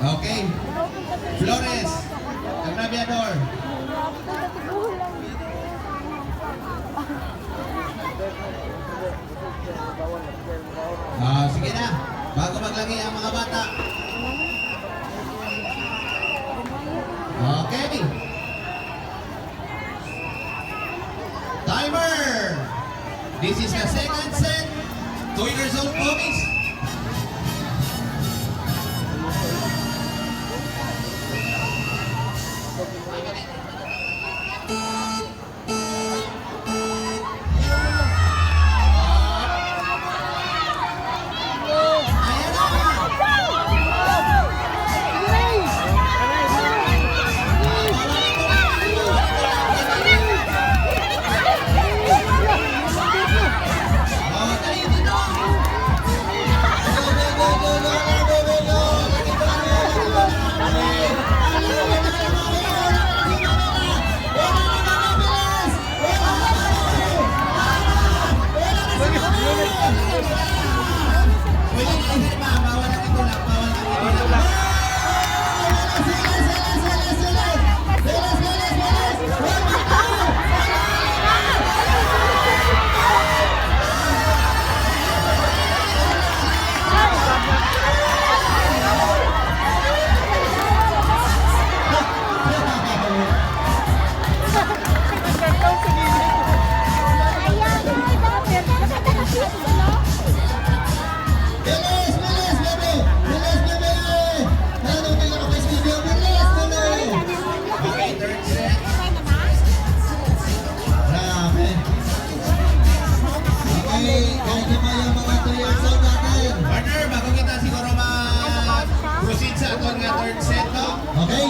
Okay. Flores, Agraviador. Sige na. Bago maglagi ang mga bata. Okay. Timer. This is the second set. 2 years old puppies.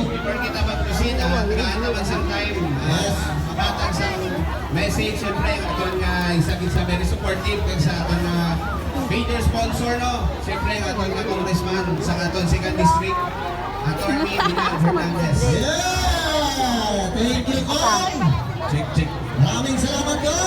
Before kita mag-proceed, tagaan naman sa time. Mabatang sa message, siyempre, aton nga isagin sa very supportive kag sa aton nga major sponsor, no? Siyempre, aton nga congressman sa aton 2nd district, Attorney Minan Fernandez. Yeah! Thank you, Kong! Check. Maraming salamat, Kong!